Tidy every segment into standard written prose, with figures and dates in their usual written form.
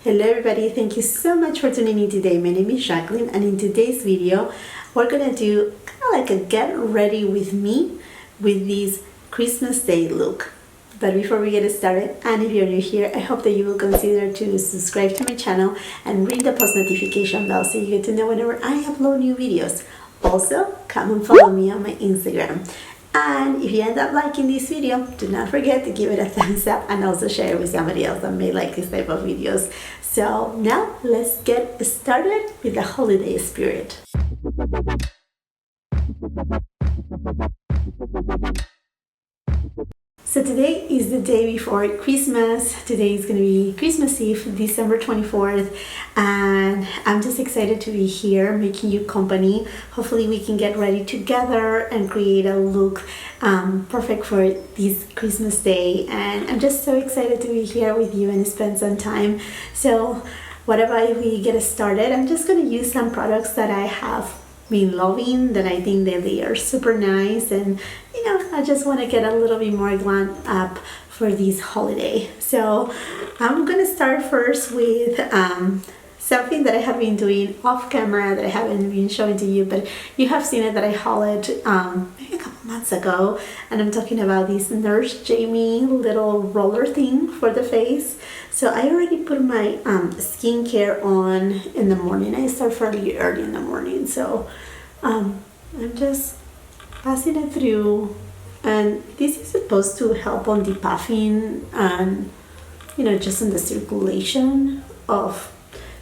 Hello everybody, thank you so much for tuning in today. My name is Jacqueline, and in today's video we're gonna do kind of like a get ready with me with this Christmas Day look. But before we get started, and if you're new here, I hope that you will consider to subscribe to my channel and ring the post notification bell so you get to know whenever I upload new videos. Also, come and follow me on my Instagram. And if you end up liking this video, do not forget to give it a thumbs up and also share it with somebody else that may like this type of videos. So now let's get started with the holiday spirit. So today is the day before Christmas. Today is going to be Christmas Eve, December 24th, and I'm just excited to be here making you company. Hopefully we can get ready together and create a look perfect for this Christmas day, and I'm just so excited to be here with you and spend some time. So whatever we get started, I'm just going to use some products that I have been loving, that I think that they are super nice, and you know, I just want to get a little bit more glam up for this holiday. So I'm gonna start first with something that I have been doing off camera that I haven't been showing to you, but you have seen it, that I hauled maybe a couple months ago, and I'm talking about this Nurse Jamie little roller thing for the face. So I already put my skincare on in the morning. I start fairly early in the morning, so I'm just passing it through, and this is supposed to help on depuffing and, you know, just in the circulation of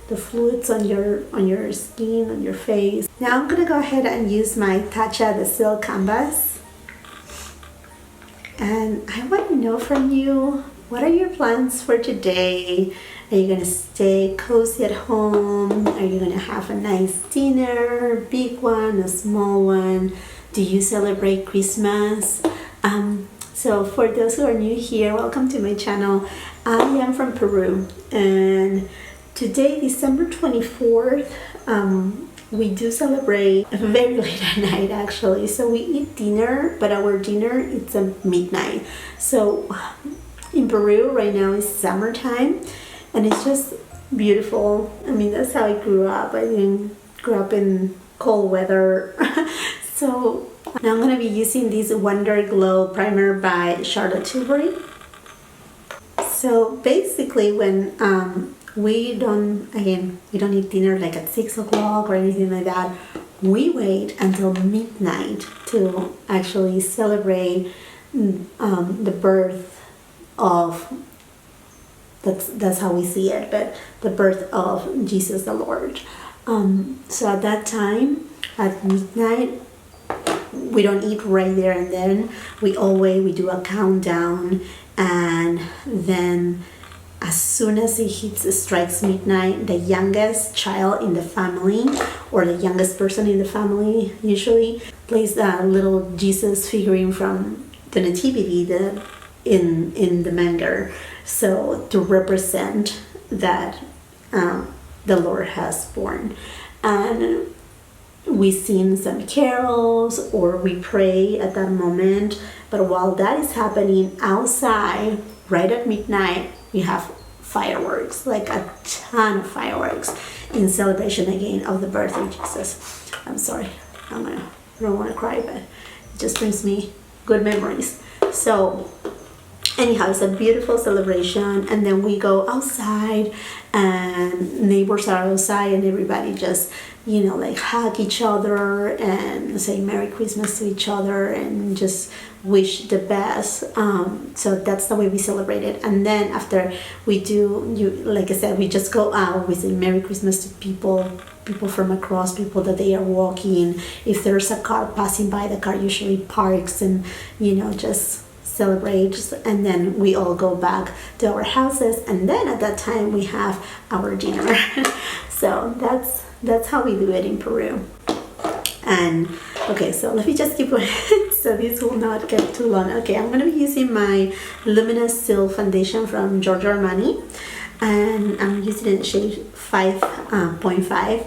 the fluids on your skin, on your face. Now I'm gonna go ahead and use my Tatcha the Silk Canvas, and I want to know from you, what are your plans for today? Are you gonna stay cozy at home? Are you gonna have a nice dinner, big one, a small one? Do you celebrate Christmas? So for those who are new here, welcome to my channel. I am from Peru, and today, December 24th, we do celebrate very late at night actually. So we eat dinner, but our dinner, it's at midnight. So in Peru right now is summertime, and it's just beautiful. I mean, that's how I grew up. I didn't grow up in cold weather. So now I'm going to be using this Wonder Glow primer by Charlotte Tilbury. So basically when we don't eat dinner like at 6 o'clock or anything like that. We wait until midnight to actually celebrate the birth of, that's how we see it, but the birth of Jesus the Lord. So at that time, at midnight, we don't eat right there and then. We do a countdown, and then as soon as it strikes midnight, the youngest child in the family, or the youngest person in the family usually, plays that little Jesus figurine from the Nativity in the manger, so to represent that the Lord has born. And we sing some carols or we pray at that moment. But while that is happening outside, right at midnight, we have fireworks, like a ton of fireworks, in celebration again of the birth of Jesus. I'm sorry, I don't want to cry, but it just brings me good memories. So anyhow, it's a beautiful celebration, and then we go outside, and neighbors are outside, and everybody just, you know, like hug each other and say Merry Christmas to each other and just wish the best. So that's the way we celebrate it. And then after we do, like I said, we just go out, we say Merry Christmas to people from across, people that they are walking. If there's a car passing by, the car usually parks, and, you know, just celebrate, and then we all go back to our houses, and then at that time we have our dinner. So that's how we do it in Peru. And okay, so let me just keep going so this will not get too long. Okay, I'm going to be using my Luminous Silk Foundation from Giorgio Armani, and I'm using it in shade 5.5.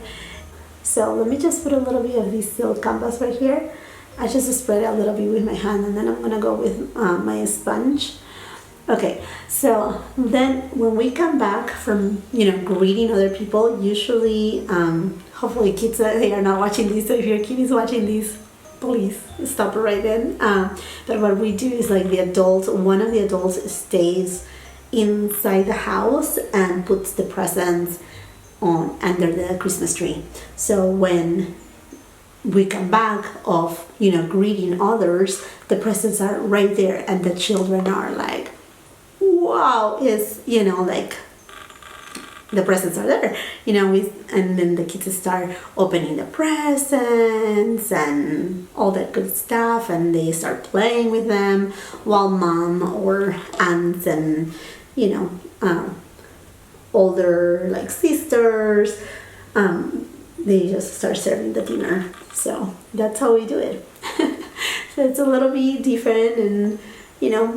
So let me just put a little bit of this silk canvas right here. I just spread it a little bit with my hand, and then I'm going to go with my sponge. Okay, so then when we come back from, greeting other people, usually, hopefully kids, they are not watching this, so if your kid is watching this, please stop it right then. But what we do is like one of the adults stays inside the house and puts the presents on under the Christmas tree. So when we come back of, greeting others, the presents are right there and the children are like, wow, like the presents are there, and then the kids start opening the presents and all that good stuff, and they start playing with them while mom or aunts and, older like sisters, they just start serving the dinner. So that's how we do it. So it's a little bit different, and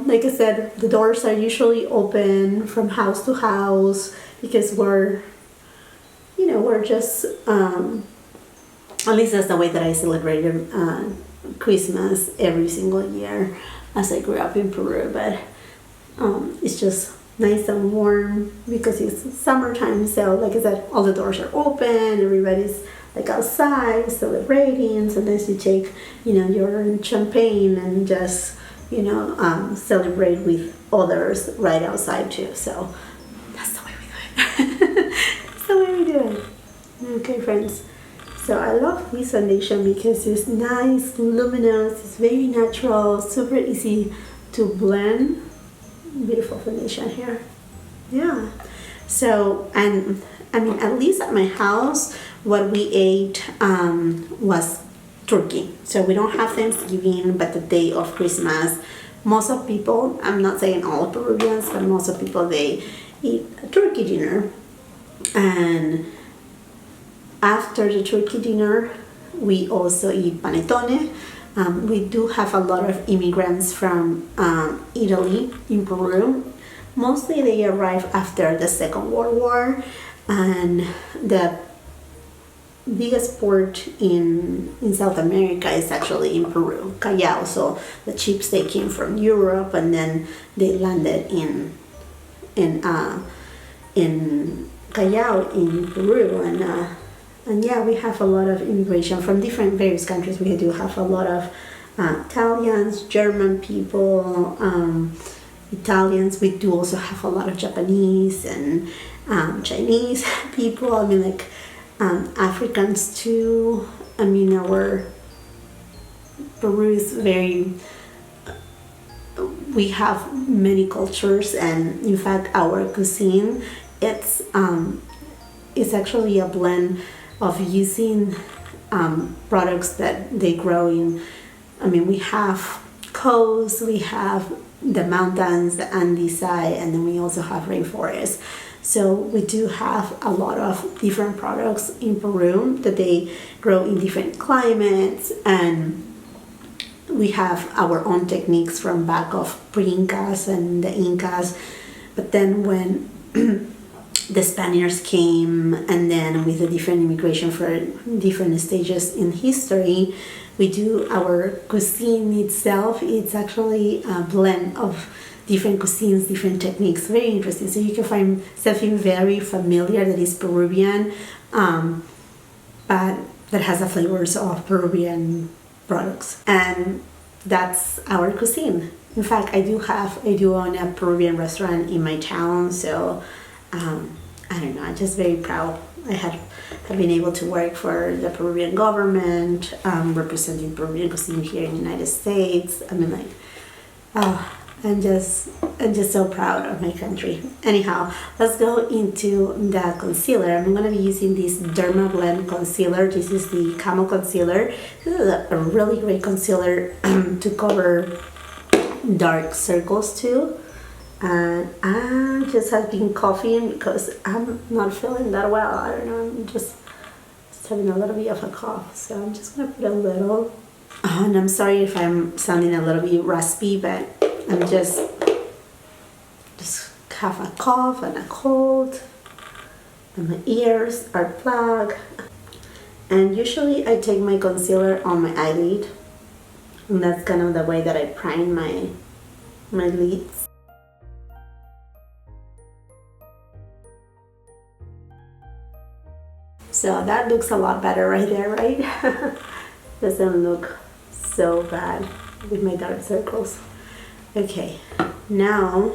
like I said, the doors are usually open from house to house because we're just, at least that's the way that I celebrated Christmas every single year as I grew up in Peru. But it's just nice and warm because it's summertime. So like I said, all the doors are open, everybody's like outside celebrating. Sometimes you take, your champagne and just, celebrate with others right outside too. So that's the way we do it. That's the way we do it. Okay, friends. So I love this foundation because it's nice, luminous, it's very natural, super easy to blend. Beautiful foundation here. Yeah. So, and I mean, at least at my house, what we ate was turkey. So we don't have Thanksgiving, but the day of Christmas, most of people, I'm not saying all Peruvians, but most of people, they eat a turkey dinner. And after the turkey dinner, we also eat panettone. We do have a lot of immigrants from Italy in Peru. Mostly they arrived after the Second World War, and the biggest port in South America is actually in Peru, Callao. So the ships, they came from Europe and then they landed in Callao in Peru, and yeah, we have a lot of immigration from various countries. We do have a lot of Italians, German people, Italians. We do also have a lot of Japanese and Chinese people. I mean, like Africans too. I mean, our Peru is very, we have many cultures, and in fact our cuisine, it's actually a blend of using products that they grow in. I mean, we have coast, we have the mountains, the Andes side, and then we also have rainforests. So we do have a lot of different products in Peru that they grow in different climates, and we have our own techniques from back of pre-Incas and the Incas. But then when the Spaniards came, and then with the different immigration for different stages in history, we do our cuisine itself. It's actually a blend of different cuisines, different techniques. Very interesting. So you can find something very familiar that is Peruvian, but that has the flavors of Peruvian products. And that's our cuisine. In fact, I do own a Peruvian restaurant in my town, so I don't know, I'm just very proud. I have been able to work for the Peruvian government, representing Peruvian cuisine here in the United States. I mean, like, I'm just so proud of my country. Anyhow, let's go into the concealer. I'm going to be using this Derma Blend concealer. This is the Camel Concealer. This is a really great concealer to cover dark circles too. And I just have been coughing because I'm not feeling that well. I don't know, I'm just having a little bit of a cough. So I'm just going to put a little. And I'm sorry if I'm sounding a little bit raspy, but I'm just have a cough and a cold. And my ears are plugged. And usually I take my concealer on my eyelid. And that's kind of the way that I prime my lids. So that looks a lot better right there, right? Doesn't look so bad with my dark circles. Okay, now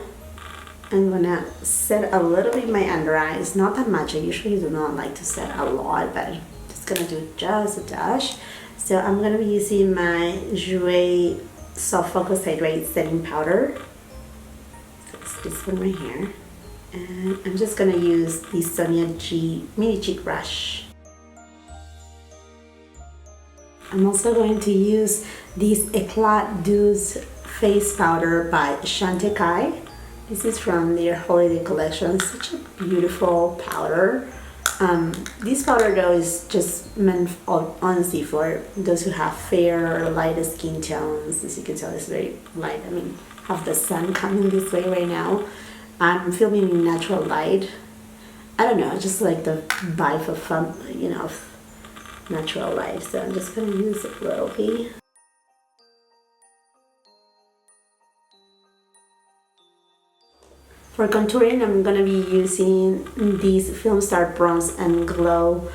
I'm gonna set a little bit my under eyes, not that much. I usually do not like to set a lot, but I'm just gonna do just a dash. So I'm gonna be using my GRWM Soft Focus Hydrate Setting Powder. It's this one right here. And I'm just gonna use the Sonia G Mini Cheek Brush. I'm also going to use this Eclat Douce Face Powder by Chantecaille. This is from their holiday collection. Such a beautiful powder. This powder though is just meant honestly for those who have fair, lighter skin tones. As you can tell, it's very light. I mean, have the sun coming this way right now. I'm filming in natural light. I don't know, I just like the vibe of fun, you know, natural light. So I'm just gonna use a little bit. For contouring, I'm gonna be using this Film Star Bronze and Glow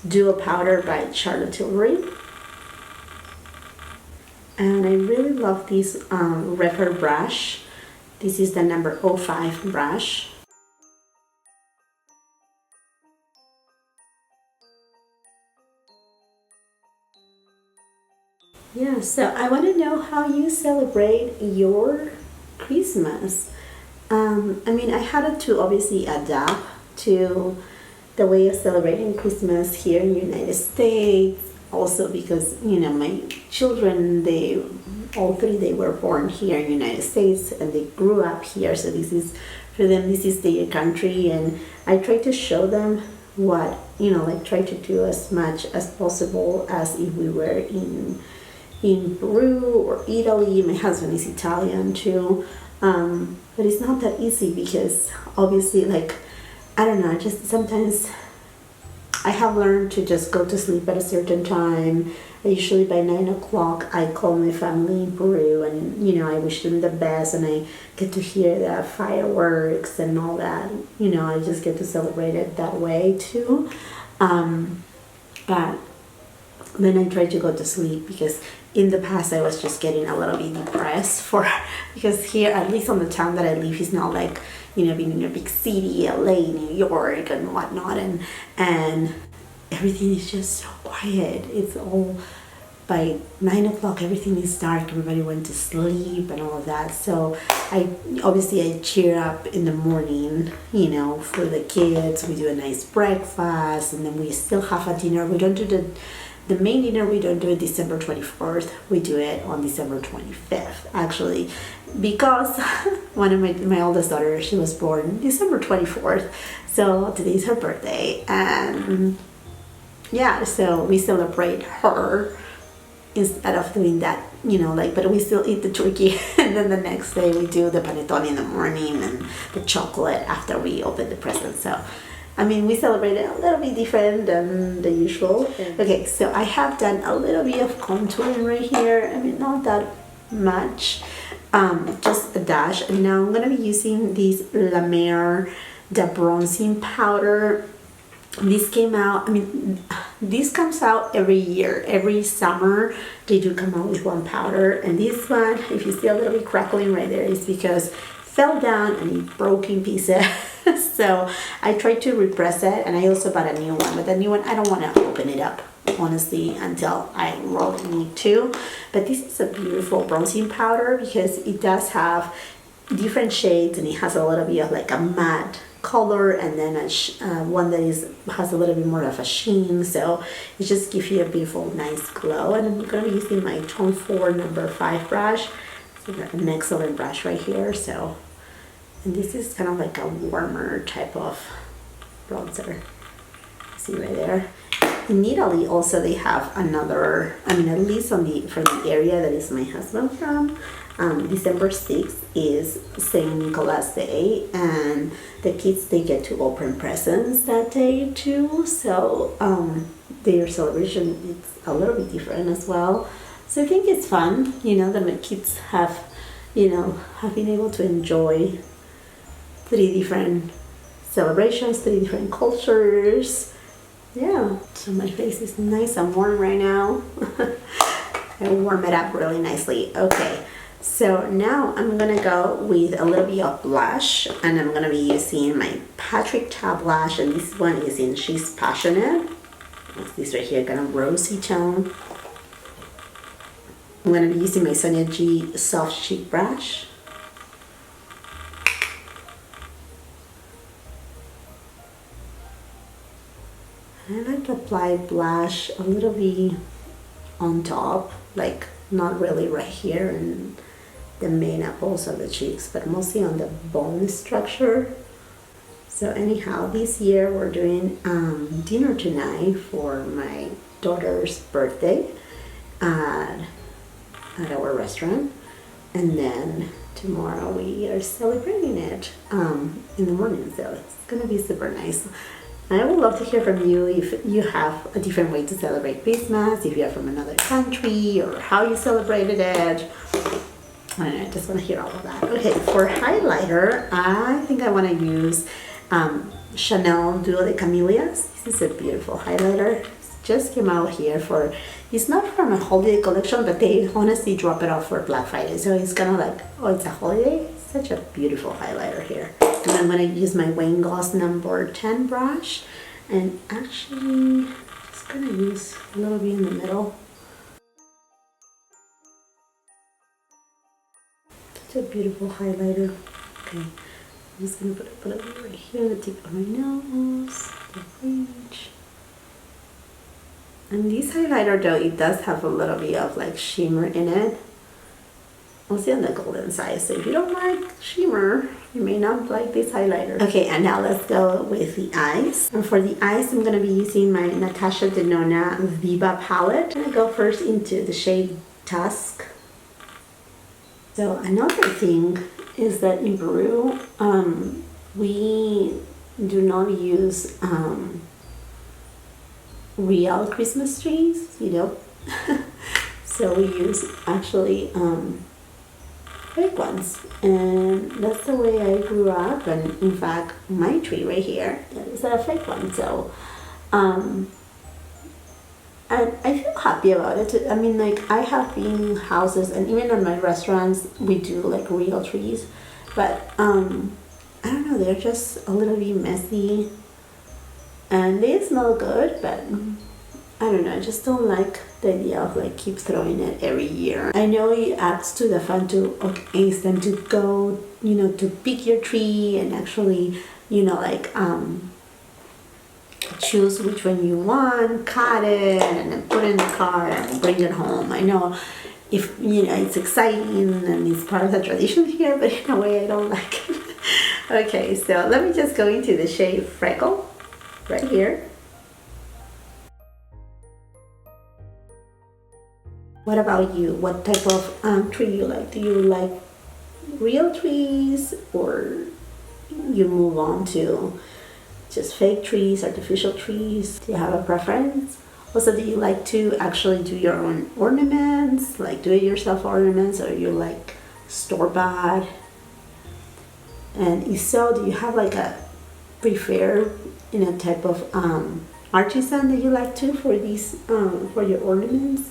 Duo Powder by Charlotte Tilbury. And I really love this Referral brush. This is the number 05 brush. Yeah, so I want to know how you celebrate your Christmas. I mean, I had to obviously adapt to the way of celebrating Christmas here in the United States. Also because, you know, my children, all three, they were born here in the United States and they grew up here. So this is, for them, this is their country. And I try to show them what, you know, like try to do as much as possible as if we were in Peru or Italy. My husband is Italian too. But it's not that easy because obviously, like, I don't know, just sometimes I have learned to just go to sleep at a certain time. Usually by 9 o'clock I call my family in Peru and, you know, I wish them the best and I get to hear the fireworks and all that. You know, I just get to celebrate it that way too. But then I try to go to sleep because in the past I was just getting a little bit depressed because here, at least on the town that I live, is not like, you know, being in a big city, LA, New York and whatnot, and everything is just so quiet. It's all, by 9 o'clock everything is dark, everybody went to sleep and all of that. So I cheer up in the morning, you know, for the kids. We do a nice breakfast and then we still have a dinner. We don't do the main dinner, we don't do it December 24th, we do it on December 25th, actually, because one of my oldest daughter, she was born December 24th, so today's her birthday, and yeah, so we celebrate her instead of doing that, you know, like, but we still eat the turkey, and then the next day we do the panettone in the morning and the chocolate after we open the presents. So I mean, we celebrated a little bit different than the usual. Okay, so I have done a little bit of contouring right here. I mean, not that much, just a dash. And now I'm gonna be using this La Mer, the bronzing powder. This came out, I mean, this comes out every year. Every summer, they do come out with one powder. And this one, if you see a little bit crackling right there, is because it fell down and it broke in pieces. So I tried to repress it, and I also bought a new one, but the new one I don't want to open it up honestly until I really need to. But this is a beautiful bronzing powder because it does have different shades and it has a little bit of like a matte color and then one that has a little bit more of a sheen, so it just gives you a beautiful nice glow. And I'm going to be using my Tone 4 number 5 brush. It's an excellent brush right here. So, and this is kind of like a warmer type of bronzer. See right there. In Italy also they have another, I mean at least from the area that is my husband from, December 6th is St. Nicholas Day, and the kids, they get to open presents that day too, so their celebration is a little bit different as well. So I think it's fun, you know, that my kids have, you know, have been able to enjoy 3 different celebrations, 3 different cultures, yeah, so my face is nice and warm right now. I warm it up really nicely. Okay, so now I'm gonna go with a little bit of blush, and I'm gonna be using my Patrick Ta blush, and this one is in She's Passionate. It's this right here, kind of rosy tone. I'm gonna be using my Sonia G Soft Cheek brush. I like to apply blush a little bit on top, like not really right here in the main apples of the cheeks, but mostly on the bone structure. So anyhow, this year we're doing dinner tonight for my daughter's birthday at our restaurant, and then tomorrow we are celebrating it in the morning, so it's gonna be super nice. I would love to hear from you if you have a different way to celebrate Christmas, if you're from another country, or how you celebrated it. I just want to hear all of that. Okay, for highlighter, I think I want to use Chanel Duo de Camellias. This is a beautiful highlighter. It just came out here for, it's not from a holiday collection, but they honestly drop it off for Black Friday. So it's kind of like, oh, it's a holiday. Such a beautiful highlighter here. And I'm going to use my Wayne Goss number 10 brush, and actually just going to use a little bit in the middle. Such a beautiful highlighter. Okay, I'm just going to put a little bit right here on the tip of my nose, the bridge. And this highlighter though, it does have a little bit of like shimmer in it. Mostly on the golden side, so if you don't like shimmer, you may not like this highlighter. Okay, and now let's go with the eyes. And for the eyes, I'm gonna be using my Natasha Denona Viva palette. I'm gonna go first into the shade Tusk. So another thing is that in Peru, we do not use real Christmas trees, you know. So we use actually fake ones, and that's the way I grew up. And in fact, my tree right here is a fake one. So I feel happy about it. I mean, like, I have been houses, and even at my restaurants we do like real trees, but I don't know, they're just a little bit messy and they smell good, but I don't know, I just don't like the idea of like keep throwing it every year. I know it adds to the fun to instant to go, you know, to pick your tree and actually, you know, like choose which one you want, cut it, and then put it in the car and bring it home. I know, if you know, it's exciting and it's part of the tradition here, but in a way I don't like it. Okay, so let me just go into the shade Freckle right here. What about you? What type of tree you like? Do you like real trees, or you move on to just fake trees, artificial trees? Do you have a preference? Also, do you like to actually do your own ornaments, like do-it-yourself ornaments, or you like store-bought? And if so, do you have like a preferred, you know, type of artisan that you like to for these for your ornaments?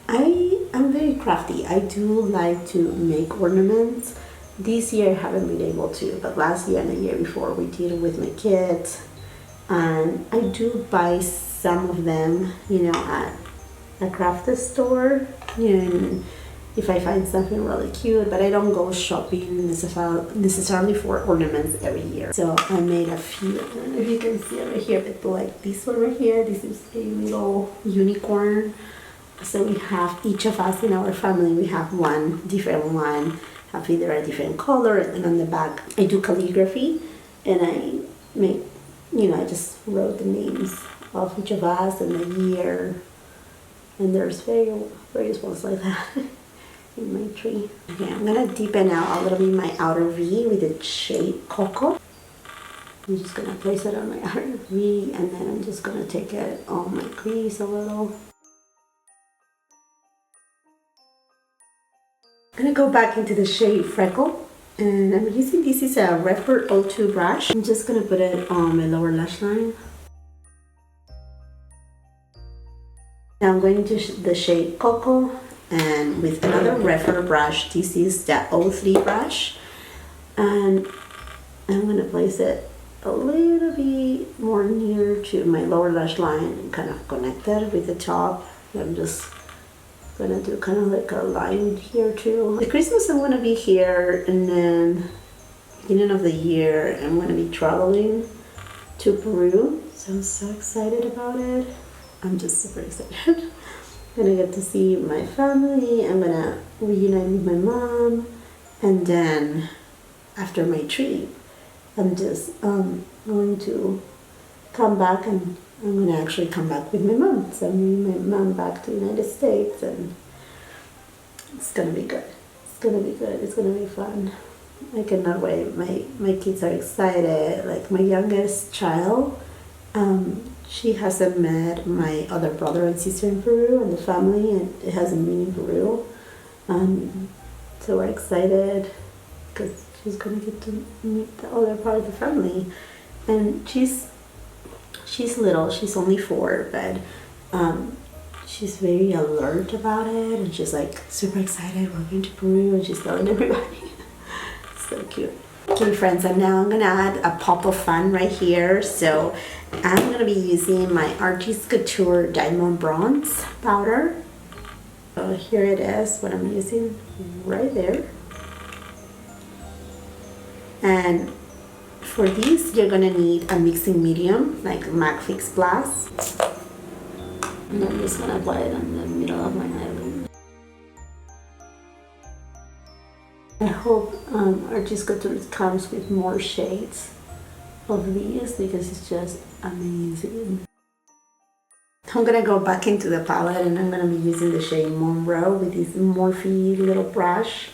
I'm very crafty. I do like to make ornaments. This year I haven't been able to, but last year and the year before we did it with my kids. And I do buy some of them, you know, at a craft store, you know, if I find something really cute, but I don't go shopping necessarily for ornaments every year. So I made a few. I don't know if you can see over here, but like this one right here, this is a little unicorn. So we have, each of us in our family, we have one different one, have either a different color, and on the back I do calligraphy, and I make, you know, I just wrote the names of each of us and the year, and there's various ones like that in my tree. Okay, I'm gonna deepen out a little bit my outer V with the shade Cocoa. I'm just gonna place it on my outer V, and then I'm just gonna take it on my crease a little. I'm gonna go back into the shade Freckle, and I'm using, this is a Referral 02 brush. I'm just gonna put it on my lower lash line. Now I'm going to the shade Cocoa, and with another referral brush. This is the 03 brush, and I'm going to place it a little bit more near to my lower lash line, kind of connected with the top. I'm just gonna do kind of like a line here too. The Christmas I'm gonna be here, and then beginning of the year I'm gonna be traveling to Peru, so I'm so excited about it. I'm just super excited. I'm gonna get to see my family. I'm gonna reunite with my mom, and then after my trip I'm just going to come back, and I'm going to actually come back with my mom. So I'm bringing my mom back to the United States, and it's going to be good. It's going to be good. It's going to be fun. I cannot wait. My kids are excited. Like my youngest child, she hasn't met my other brother and sister in Peru, and the family, and it hasn't been in Peru. So we're excited because she's going to get to meet the other part of the family. And she's little, she's only 4, but she's very alert about it, and she's like super excited. We're going to Peru, and she's telling everybody. So cute. Okay friends, and now I'm gonna add a pop of fun right here. So I'm gonna be using my Artist Couture Diamond Bronze powder. So here it is, what I'm using right there. And for this, you're gonna need a mixing medium like MAC Fix Plus. And I'm just gonna apply it in the middle of my eyelid. I hope Artist Couture comes with more shades of these because it's just amazing. I'm gonna go back into the palette, and I'm gonna be using the shade Monroe with this Morphe little brush.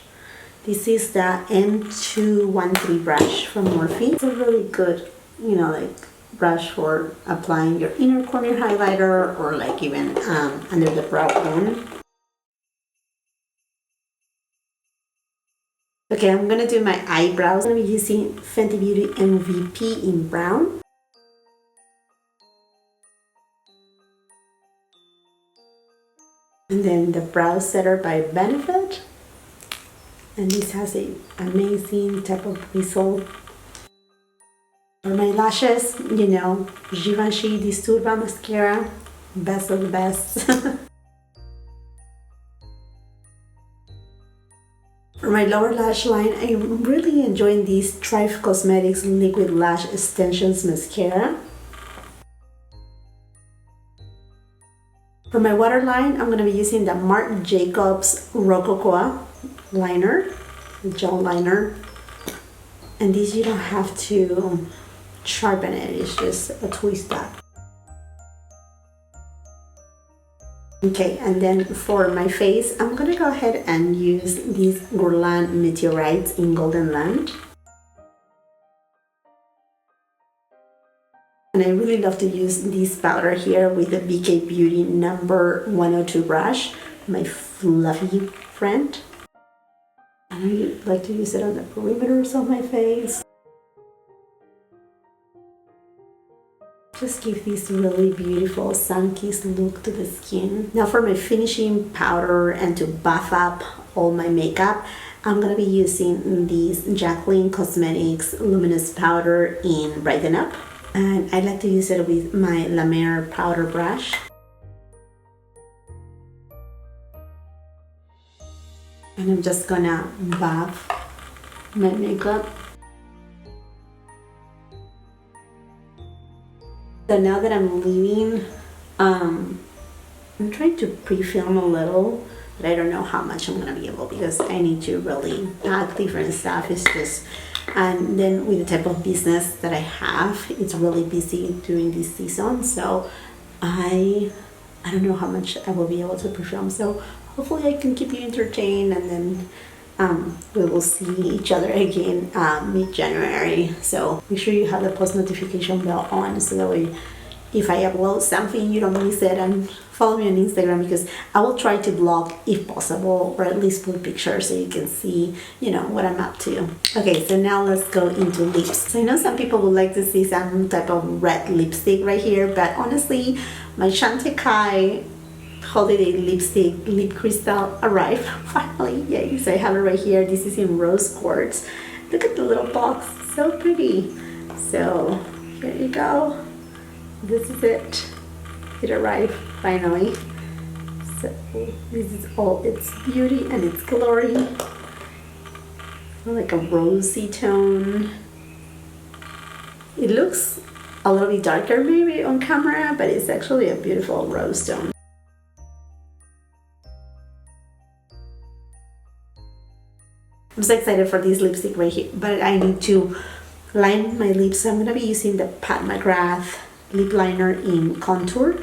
This is the M213 brush from Morphe. It's a really good, you know, like brush for applying your inner corner highlighter, or like even under the brow bone. Okay, I'm gonna do my eyebrows. I'm gonna be using Fenty Beauty MVP in brown. And then the brow setter by Benefit. And this has an amazing type of result. For my lashes, you know, Givenchy Disturba mascara, best of the best. For my lower lash line, I'm really enjoying this Thrive Cosmetics Liquid Lash Extensions mascara. For my waterline, I'm going to be using the Marc Jacobs Rococoa liner, gel liner. And this, you don't have to sharpen it, it's just a twist up. Okay, and then for my face, I'm gonna go ahead and use these Guerlain Meteorites in Golden Land. And I really love to use this powder here with the BK Beauty number 102 brush, my fluffy friend. And I like to use it on the perimeters of my face. Just give this really beautiful sun-kissed look to the skin. Now for my finishing powder and to buff up all my makeup, I'm going to be using this Jacqueline Cosmetics Luminous Powder in Brighten Up. And I like to use it with my La Mer powder brush. And I'm just gonna buff my makeup. So now that I'm leaving, I'm trying to pre-film a little, but I don't know how much I'm gonna be able, because I need to really pack different stuff. It's just, and then with the type of business that I have, it's really busy during this season. So I don't know how much I will be able to pre-film. So hopefully I can keep you entertained, and then we will see each other again mid-January. So make sure you have the post notification bell on, so that way if I upload something you don't miss it. And follow me on Instagram, because I will try to vlog if possible, or at least put pictures so you can see, you know, what I'm up to. Okay, so now let's go into lips. So I know some people would like to see some type of red lipstick right here, but honestly my Chantecaille holiday lipstick lip crystal arrived finally. Yay! So I have it right here. This is in rose quartz. Look at the little box, so pretty. So here you go. This is it. It arrived finally. So this is all its beauty and its glory. Like a rosy tone. It looks a little bit darker maybe on camera, but it's actually a beautiful rose tone. I'm so excited for this lipstick right here, but I need to line my lips. So I'm going to be using the Pat McGrath lip liner in contour.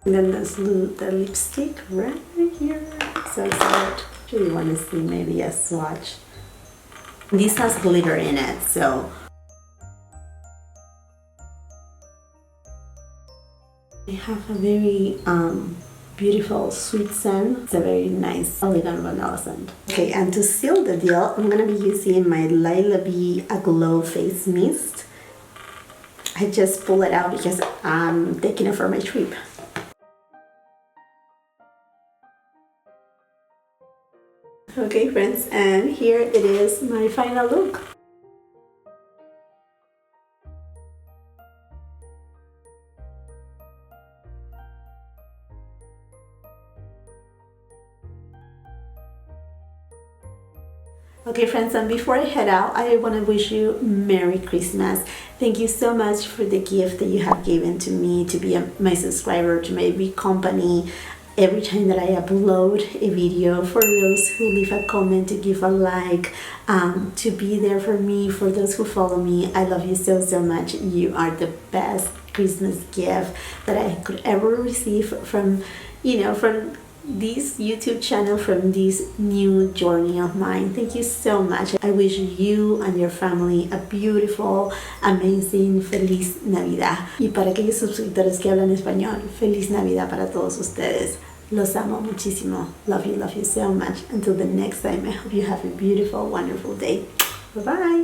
And then there's the lipstick right here. So excited. Really want to see maybe a swatch. This has glitter in it, so I have a very beautiful sweet scent. It's a very nice elegant vanilla scent. Okay, and to seal the deal, I'm gonna be using my LAOAWCIA Aglow Face Mist. I just pull it out because I'm taking it for my trip. Okay friends, and here it is, my final look. Okay friends, and before I head out, I want to wish you Merry Christmas. Thank you so much for the gift that you have given to me, to be my subscriber, to my big company. Every time that I upload a video, for those who leave a comment, to give a like, to be there for me, for those who follow me, I love you so, so much. You are the best Christmas gift that I could ever receive from, from this YouTube channel, from this new journey of mine. Thank you so much. I wish you and your family a beautiful, amazing, feliz Navidad. Y para aquellos suscriptores que hablan español, feliz Navidad para todos ustedes. Los amo muchísimo. Love you so much. Until the next time, I hope you have a beautiful, wonderful day. Bye-bye.